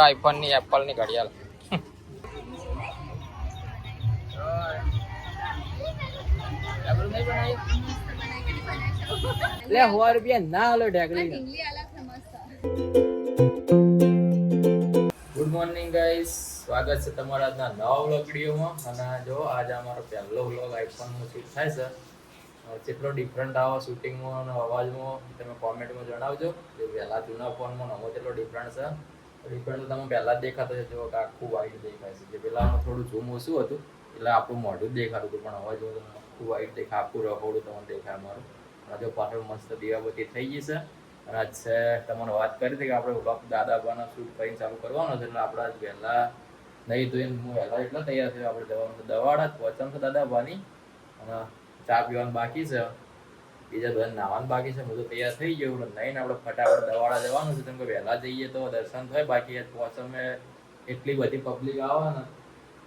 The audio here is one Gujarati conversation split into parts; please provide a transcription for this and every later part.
આઈફોન ની એપલ ની ઘડિયાળ લે 100 રૂપિયા ના લો ઢેકડી ગુડ મોર્નિંગ ગાઈસ, સ્વાગત છે તમારા આજના નવા વ્લોગ વિડીયોમાં. અને જો આજે અમારો પહેલો વ્લોગ આઈફોનમાં શૂટ થાય છે. કેટલો ડિફરન્ટ આવો શૂટિંગમાં અને અવાજમાં તમે કોમેન્ટમાં જણાવજો. જે પહેલા જૂના ફોનમાં નવો કેટલો ડિફરન્ટ છે. ડિફરન્ટ તો તમે પહેલાં જ દેખાતો છે, જો કે આખું વાઇટ દેખાય છે. જે પહેલાંમાં થોડું ઝૂમ ઓછું હતું એટલે આપણું મોઢું જ દેખાતું હતું, પણ અવાજમાં તમને આખું વાઇટ દેખાય, આખું રહોડું તમને દેખાય અમારું. અને જો પાછળ મસ્ત દીવાબત્તી થઈ ગઈ છે. અને આજ છે તમને વાત કરી હતી કે આપણે વ્લોગ દાદાબાનો શૂટ કરીને ચાલુ કરવાનો છે, એટલે આપણે આજ વહેલા નહીં ધોઈને હું વહેલા એટલા તૈયાર થયો. આપણે જવાનું છે દવાડા, પહોંચવાનું છે દાદાબાની. અને ચા પીવાનું બાકી છે, બીજા બધા નાવાનું બાકી છે. બધું તૈયાર થઈ ગયું એટલે નહીં આપણે ફટાફટ દવાડા જવાનું છે. કેમ કે વહેલા જઈએ તો દર્શન થાય. બાકી પહોંચવામાં એટલી બધી પબ્લિક આવે ને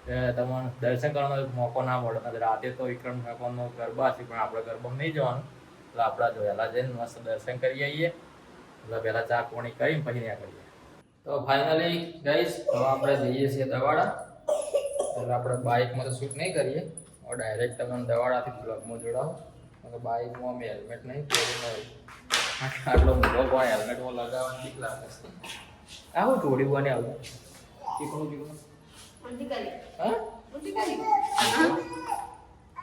કે તમને દર્શન કરવાનો મોકો ના મળે. રાતે તો વિક્રમ ઠાકોરનો ગરબા છે, પણ આપણે ગરબામાં નહીં જવાનું. એટલે આપણે વહેલા જઈને મસ્ત દર્શન કરી આવીએ. એટલે પહેલાં ચા પાણી કરીને પછી ત્યાં કરીએ. તો ફાઇનલી ગાઈસ હવે આપણે જઈએ છીએ દવાડા. એટલે આપણે બાઇકમાં તો શૂટ નહીં કરીએ, ડાયરેક્ટ તમને દવાડાથી બ્લોગમાં જોડાવો. બાઇકમાં અમે હેલ્મેટ નહીં પહેરીને આટલો મોટો પણ હેલ્મેટમાં લગાવવાની બીક લાગે છે. આવું થોડી બને આવું ચીકણું હા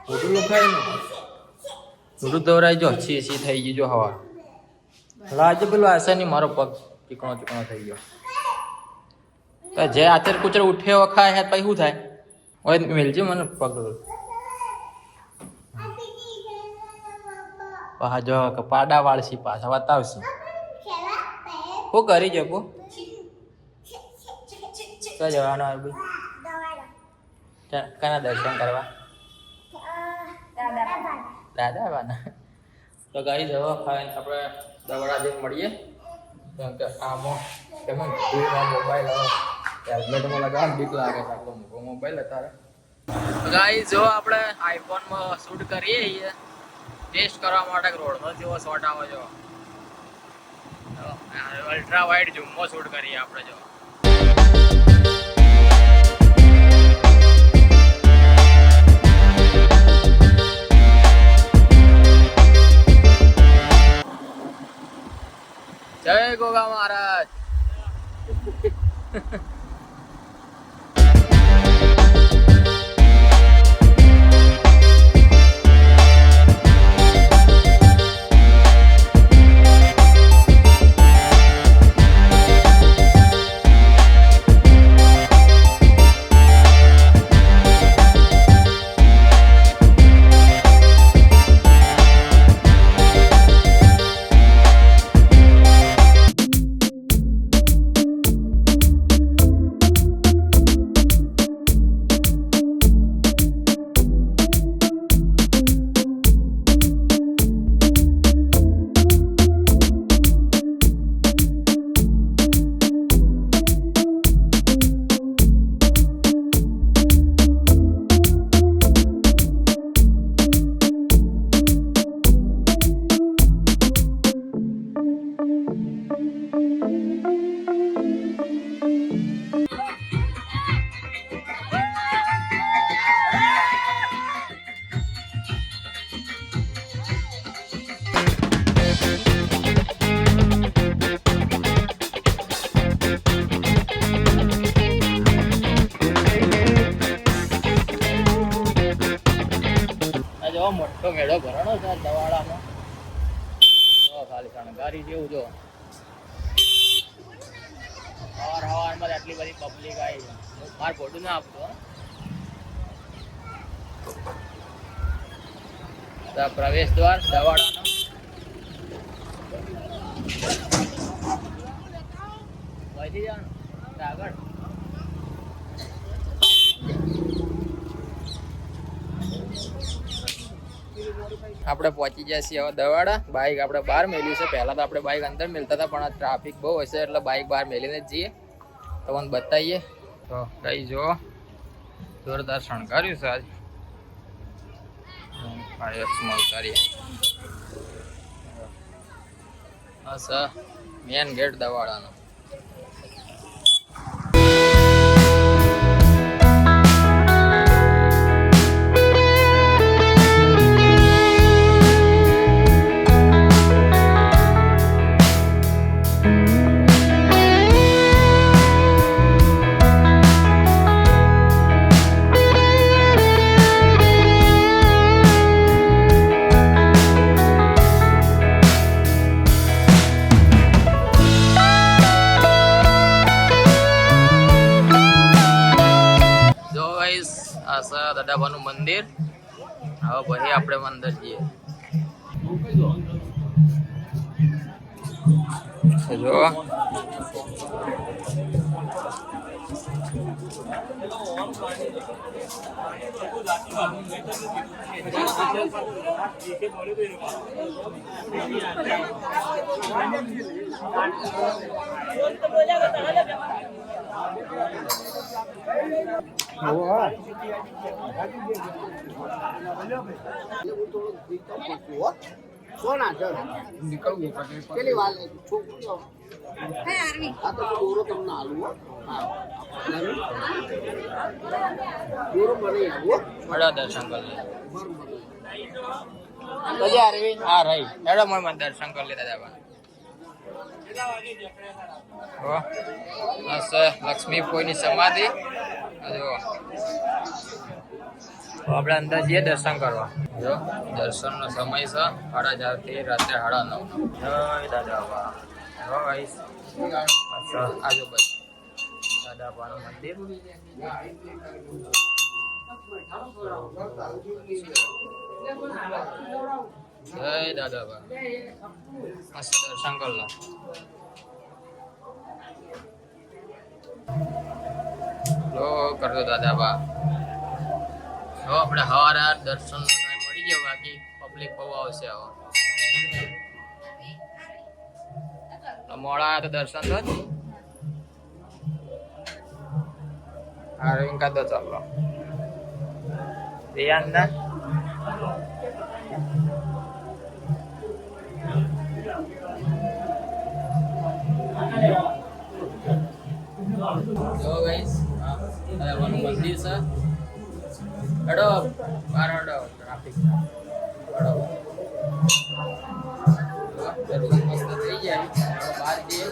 થોડું લખાય ને થોડું દોરાઈ જો સી થઈ ગઈ. જો હવા આજે પેલું આશે નહીં, મારો પગ ચીકણો થઈ ગયો. તો જે આચર કુચર ઉઠે વખાય હે પછી શું થાય? હોય મિલજે મને પગ પાછા જો પાડા વાળશી પાછા બતાવશી. શું કરી જપો ક્યાં જવાનો કના દર્શન કરવા? દાદાબાના. તો ગાઈ જવા ખાઈને આપણે દવડા જઈને મળીએ. કેમ કે આમાં કેમ મોબાઈલ હેલ્મેટમાં લગાવવાનું બીક લાગે છે. આપણો મોટો મોબાઈલ અત્યારે ગાઈ જો આપણે આઈફોનમાં શૂટ કરીએ છીએ ટેસ્ટ કરવા માટે. રોડનો જેવો શોટ આવે જો અલ્ટ્રા વાઇડ ઝૂમમાં શૂટ કરીએ આપણે. જો જય ગોગા મહારાજ. મોટો મેળો ભરાણો છે દવાડામાં. ખાલી શણગારી જેવું જો સવારમાં આટલી બધી પબ્લિક આવી છે. મારે ફોટું ના આપતો. પ્રવેશ દ્વાર દવાડાનો. વધી જવાનું આગળ. આપણે પહોંચી ગયા છીએ હવે દવાડા. બાઇક આપણે બહાર મેલ્યું છે. પહેલાં તો આપણે બાઇક અંદર મેલતા હતા, પણ આ ટ્રાફિક બહુ હશે એટલે બાઇક બહાર મેલીને જ જઈએ. તમને બતાવીએ. તો કઈ જો જોરદાર શણગાર્યું છે આજ. સ્મોલ કરીએ બસ મેન ગેટ દવાડાનો. દાદાબાનું મંદિર. હવે પછી આપણે અંદર જઈએ. જો सोना चल निकल गया चली वाले है आर्मी आ तो दूर तुमने आलू हां दूर बने आलू बड़ा दर्शन कर ले तो जा रही आ रही एडो मैं दर्शन कर लेता जावा ओ बस लक्ष्मी कोई समाधि जो આપણે અંદર જઈએ દર્શન કરવા. જો દર્શનનો સમય છે 4:30 થી રાત્રે 9:30. જય દાદાબા. જો ગાઈસ આજો બસ દાદાબાનું મંદિર. જય દાદાબા. મસ્ત દર્શન કર લો. લો કરજો દાદાબા. જો આપણે સવારે દર્શન ટાઈમ મળી ગયો. બાકી પબ્લિક બહુ આવશે. હવે મોડા તો દર્શન થત અરવિંદ કા તો ચાલો ધ્યાન ના જો ગાઈસ આ મંદિર છે. અડો બાર અડો ટ્રાફિક અડો રૂમ મસ્ત થઈ જાય. બહાર જઈએ.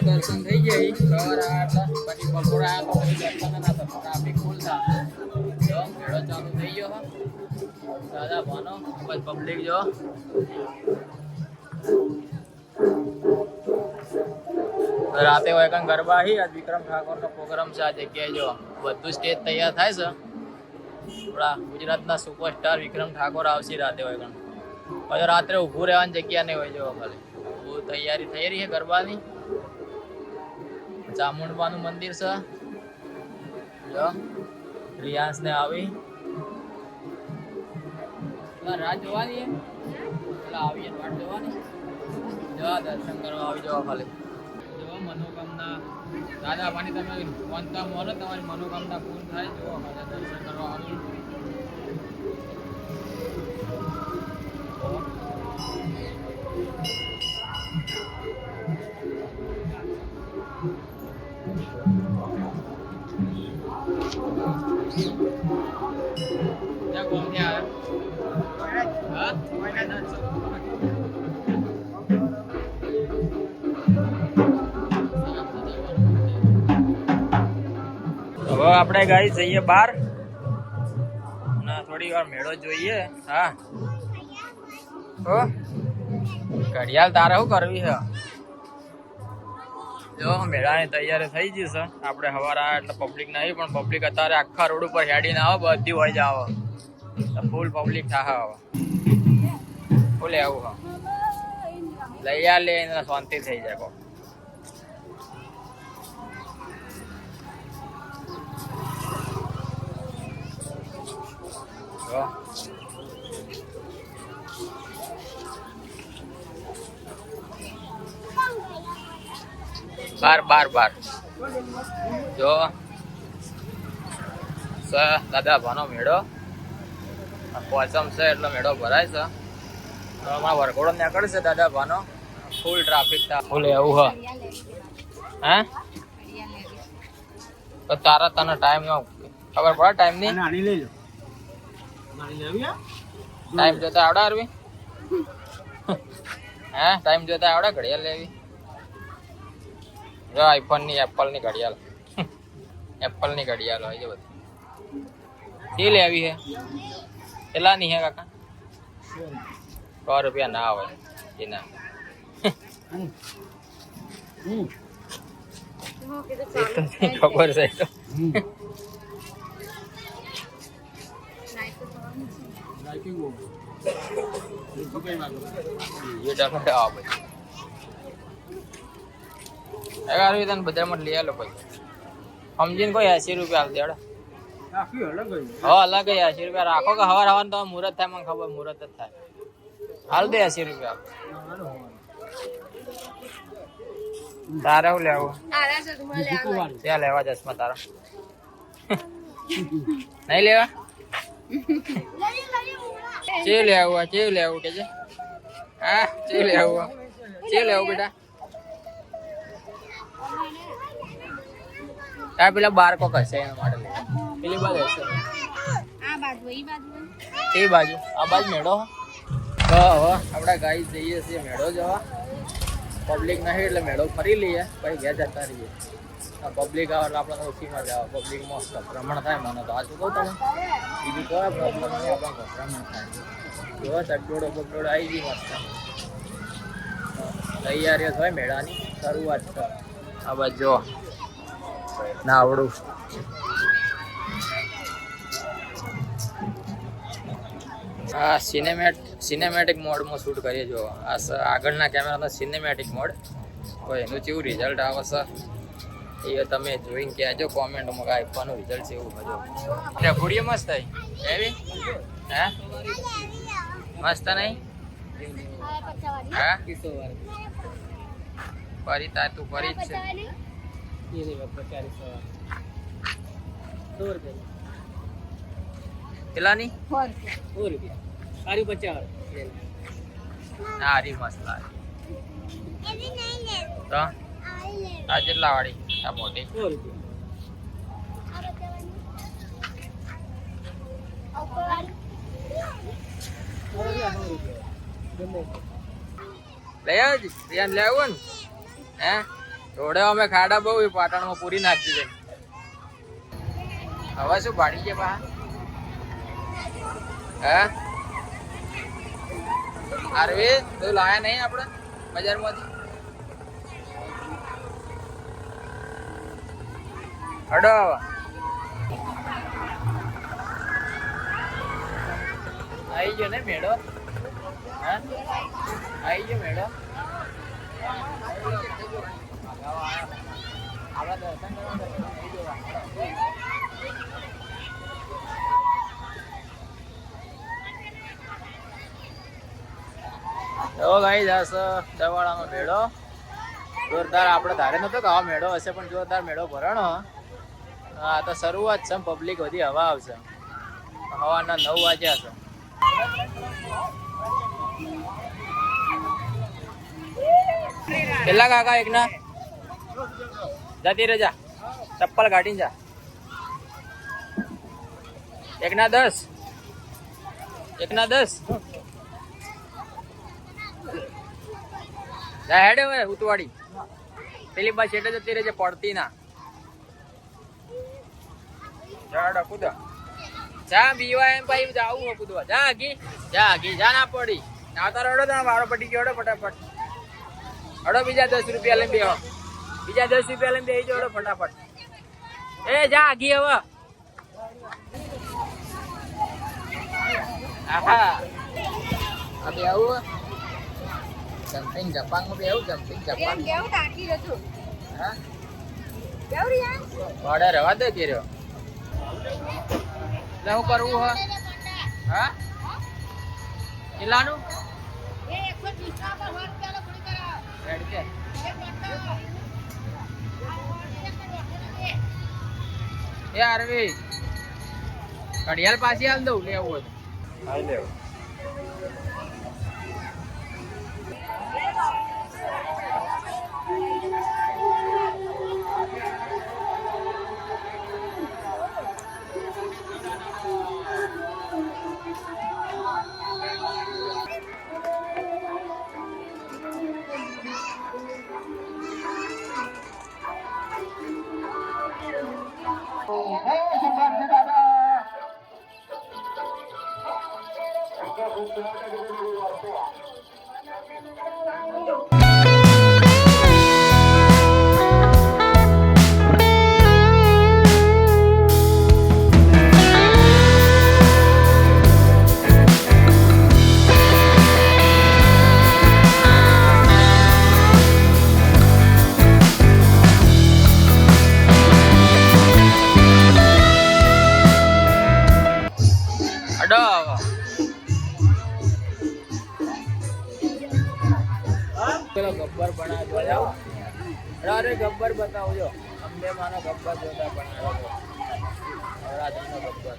દર્શન થઈ જાય. સવાર આટલા પછી બપોરા તો પછી દર્શન ના થતા. ટ્રાફિક ફૂલ થાય. જો મેળો ચાલુ થઈ ગયો. દાદા ભાનો બસ પબ્લિક જો રાતે હોય કાં ગરબા હી. આજ વિક્રમ ઠાકોરનો પ્રોગ્રામ છે. આ જગ્યાએ જો બધું સ્ટેજ તૈયાર થાય છે. આપણા ગુજરાતના સુપરસ્ટાર વિક્રમ ઠાકોર આવશે રાતે હોય કાં. પછી રાત્રે ઊભું રહેવાની જગ્યા નહીં હોય. જો ખાલી બહુ તૈયારી થઈ રહી છે ગરબાની. ચામુંડબાનું મંદિર છે. જો રિયાન્સ ને આવી રાત જોવાની એટલે આવીએ વાટ જોવાની. જો દર્શન કરવા આવી જવા ખાલી. જો મનોકામના દાદાબાની તમે માનતા માનો તમારી મનોકામના પૂર્ણ થાય. જો દર્શન કરવા આવી. क्या कौन क्या है हाँ હવે આપણે ગાઈ જઈએ બહાર ના થોડી વાર મેળો જોઈએ. હા હો ઘડિયાળ તારે શું કરવી છે? જો મેળાની તૈયારી થઈ ગઈ છે. આપણે સવારે એટલે પબ્લિક નહીં પણ પબ્લિક અત્યારે આખા રોડ ઉપર હેડીને આવે. બધી હોય જ આવે. ફૂલ પબ્લિક થાય. હવે ફૂલ એવું હા લઈ લે શાંતિ થઈ જાય. કહો બાર જો દાદા ભાનો મેળો પોચમ છે એટલો મેળો ભરાય છે તો અમારા વરઘોડો નીકળશે દાદા ભાનો ફૂલ ટ્રાફિક ફૂલ એવું હે તો તારા તને ટાઈમ ખબર પડે ટાઈમ ની ટાઈમ જોતા આવડે અરવી હે ટાઈમ જોતા આવડે ઘડિયાળ લેવી જો આઈફોન ની એપલ ની ઘડિયાળ એપલ ની ઘડિયાળ હોય છે બધી એ લેવી હે કેટલા ની હે કાકા 100 રૂપિયા ના હોય એના ખબર છે તો બજારમાં લઈ આલો કોઈ સમજીને કોઈ 80 રૂપિયા દેડો અલગ 80 રૂપિયા રાખો કે હવાર હવાર તો મુહૂર્ત થાય મને ખબર મુહૂર્ત જ થાય હાલ દે 80 રૂપિયા તારે શું લેવું ત્યાં લેવા ચશ્મા તારા નહીં લેવા ચે લેવું કે છે હા ચે લેવું બેટા આ પેલા બાર કોક હશે એના માટે પેલી બાજુ હશે એ બાજુ આ બાજુ મેળો તો હવે આપણે ગાઈ જઈએ છીએ મેળો જવા પબ્લિક નહીં એટલે મેળો ફરી લઈએ પછી ઘેર જતા રહીએ પબ્લિક આવે એટલે આપણે ઓછી મજા આવે પબ્લિક મસ્ત ભ્રમણ થાય મને તો આ શું કહું તમે બીજું કોઈ પ્રોબ્લેમ નહીં આપણે ભ્રમણ થાય જો ચટડોળો બગડોળો આવી ગઈ મસ્ત તૈયારીઓ થાય મેળાની શરૂઆત છે આ બાજુ જો ના આવડું આ સિનેમેટિક મોડમાં શૂટ કરીએ જો આ આગળના કેમેરાનો સિનેમેટિક મોડ હોય એનું કેવું રિઝલ્ટ આવે છે એ તમે જોઈને કહેજો કોમેન્ટમાં કે આઈફોનનું રિઝલ્ટ છે એવું બધું એટલે ઘોડીએ મસ્ત થઈ એવી હે મસ્ત નહીં હા ફરી તાર તું ફરી જ છે કેટલાની 100 રૂપિયા સારી 50 સારી મસ્ત તો આ કેટલા વાળી આ મોટી 100 રૂપિયા લઈ આવજી રિયાન લઈ આવું ને હે થોડે અમે ખાડા બહુ પાટણમાં પૂરી નાખી છે હવે શું ભાડી છે પા હે આરવી તો લાયા નહીં આપણે બજારમાંથી હડો આવી ગયો ને મેળો હા આવી ગયો મેળો આપણા દર્શન એવો ગાઈ જશે દવાડાનો મેળો જોરદાર આપણે ધારે નતો કે આવા મેળો હશે પણ જોરદાર મેળો ભરાણો હા તો શરૂઆત છે પબ્લિક બધી હવા આવશે હવાના 9 વાગ્યા છે કેટલા કાકા એકના જતી રજા ચપ્પલ કાઢીને જા એકના 10 હેડે હવે ઉતવાડી પેલી બસ એટલે જતી રહેજે પડતી ના જાડા કૂદા જા બીવા એમ ભાઈ જાવું કૂદવા જા આગી જા ના પડી આવતા રડો તો વાળો પડી ગયો ફટાફટ હડો બીજા 10 રૂપિયા લઈને બેહો બીજા 10 રૂપિયા લઈને બેહી જોડો ફટાફટ એ જા આગી હવે આહા અબે આવું જમ્પિંગ જપાનમાં બેહું જમ્પિંગ જપાન કેવું ટાકી જજો હા કેવું રિયા ઓર્ડર રવા દે કે રહ્યો લે હું કરવું હે હા કેટલાનું એ 120 પર 100 રૂપિયા પૂરી કરા રેડ કે એ આરવી ઘડિયાળ પાછી આલ દઉં લેવું હોય હાઈ લેવ અડો પેલો ગબ્બર બનાવજો જાઓ અરે ગબ્બર બતાવજો અંબે માનો ગબ્બર જોતા બનાવ્યો નવરાત્રીનો ગબ્બર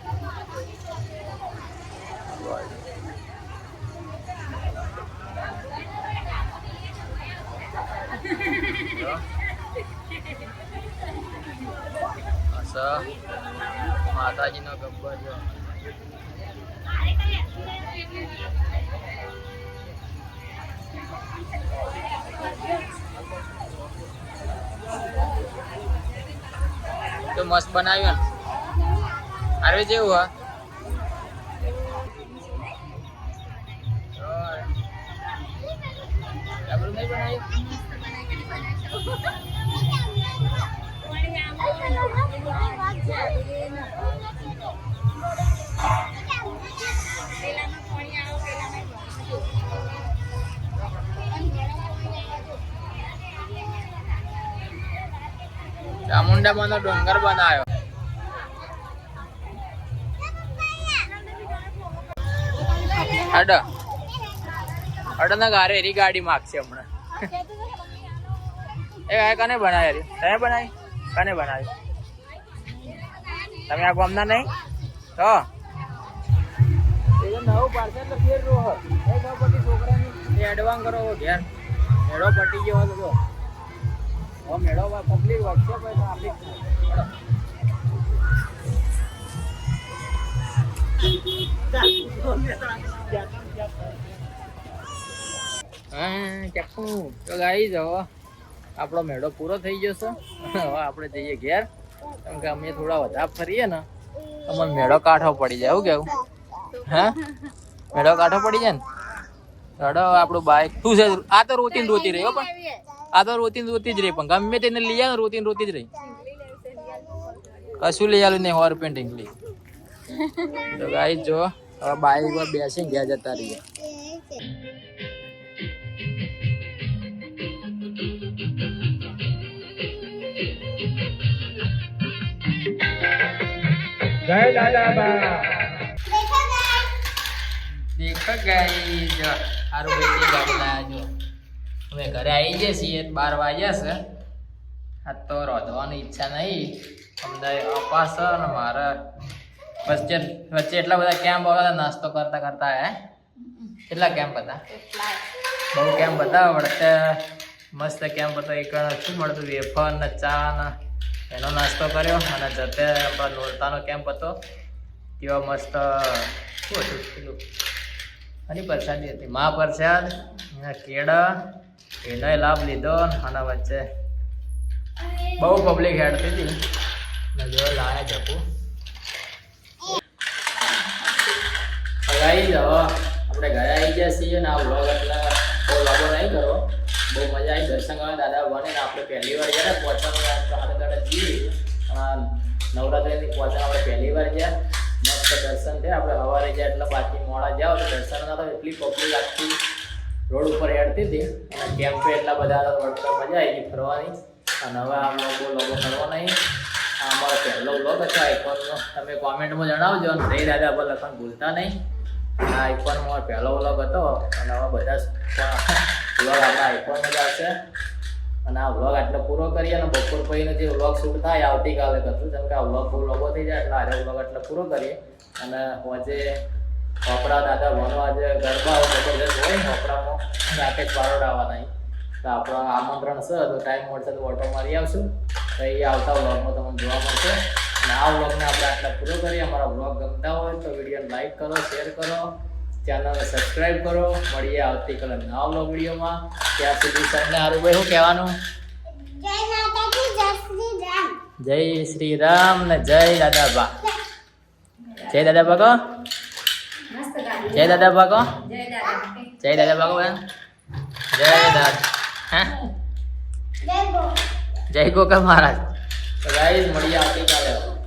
માતાજીનો ગબ્બર જો તો મસ્ત બનાવ્યું ને અરે જેવું હા આપણું નહીં બનાવ્યું ચામુંડામાં તો ડુંગર બનાવ્યો અડ ના ગારે એરી ગાડી માગશે હમણાં એ કને બનાવી તમે બનાવી કને બનાવી તમે આ ગામના નહીં તો નવું પાડશે એટલે ફેર રોહ એ પટી છોકરાની એડવાન્સ કરો ઘેર મેળો પટી ગયો હતો મેળો પબ્લિક વધશે પછી ટ્રાફિક ચપ્પુ તો ગાઈ જાઓ આપણો મેળો પૂરો થઈ જશે હવે આપણે જઈએ ઘેર કેમ કે અમે થોડા વધારે ફરીએ ને અમારે મેળો કાઢવો પડી જાય એવું કેવું હા મેળો કાઢવો પડી જાય ને રડો આપણું બાઈક શું છે આ તો રોતી રહી હો પણ આ તો રોતી જ રહી પણ ગમે તેને લઈ આવે રોતી જ રહી કશું લઈ આવ્યું નહીં 100 રૂપિયા ઢીંગલી તો ગાઈ જો હવે બાઈક પર બેસીને ગયા જતા રહીએ જય દાદાબા દેખો ગાઈ જો સારું બેટી ગાડી લાયા જો હવે ઘરે આવી જઈએ છીએ 12 વાગ્યા છે આ તો રોધવાની ઈચ્છા નહીં અમને અપાસ ને મારે વચ્ચે એટલા બધા કેમ્પ હતા નાસ્તો કરતા હે કેટલા કેમ્પ હતા બહુ કેમ્પ હતા વળતે મસ્ત કેમ્પ હતો એક શું મળતું વેફર ને ચા ને એનો નાસ્તો કર્યો અને જતે આપણા નોરતાનો કેમ્પ હતો તેવા મસ્ત શું હતું પેલું આની પ્રસાદી હતી મહાપ્રસાદ કેળા એનો લાભ લીધો અને વચ્ચે બહુ પબ્લિક હેડતી હતી ને જો લાયા જપુ આવી જાઓ આપણે ઘરે આવી ગયા છીએ ને આ વ્લોગ એટલે બહુ લાંબો નહીં કરો બહુ મજા આવી દર્શન કરવા દાદા બને ને આપણે પહેલી વાર ગયા પહોંચવાનું જઈએ નવરાત્રિની પહોંચવા આપણે પહેલી વાર ગયા મસ્ત દર્શન થયા આપણે સવારે ગયા એટલે બાકી મોડા જાઓ તો દર્શનના તો એટલી પબ્લિક આખી રોડ ઉપર હેડતી હતી અને કેમ્પે એટલા બધા હતા મજા આવી ગઈ ફરવાની અને હવે આ બહુ લોગો કરવો નહીં આ અમારો પહેલો વ્લોગ હતો આઈફોનનો તમે કોમેન્ટમાં જણાવજો અને જય દાદા પર લખવાનું ભૂલતા નહીં આ આઈફોનમાં પહેલો વ્લોગ હતો અને હવે બધા વ્લોગ આપણા આઈફોનમાં જ આવશે અને આ વ્લોગ આટલો પૂરો કરીએ અને બપોર પછીનો જે વ્લોગ શૂટ થાય આવતીકાલે કરશું જેમ કે આ વ્લોગ બહુ લોગો થઈ જાય એટલે આજે વ્લોગ આટલો પૂરો કરીએ અને આજે હોપડા દાદા ભણો આજે ગરબા જબરદસ્ત હોય હોપડામાં રાકેશ પારોડાવાના તો આપણો આમંત્રણ છે તો ટાઈમ મળશે તો ઓટો મારી આવશું તો એ આવતા વ્લોગમાં તમને જોવા મળશે અને આ વ્લોગને આપણે આટલા પૂરો કરીએ અમારા વ્લોગ ગમતા હોય તો વિડીયોને લાઈક કરો શેર કરો ચેનલને સબસ્ક્રાઈબ કરો મળીએ આવતીકાલે નવા વ્લોગ વિડીયોમાં ત્યાં સુધી તમને હારુભાઈ શું કહેવાનું જય શ્રી રામ ને જય દાદાબા જય દાદાબા કહો જય દાદાબા કહો જય દાદાબા કહો જય દાદા હા જય ગોકા મહારાજ તો ગાઈસ મળીએ આવતીકાલે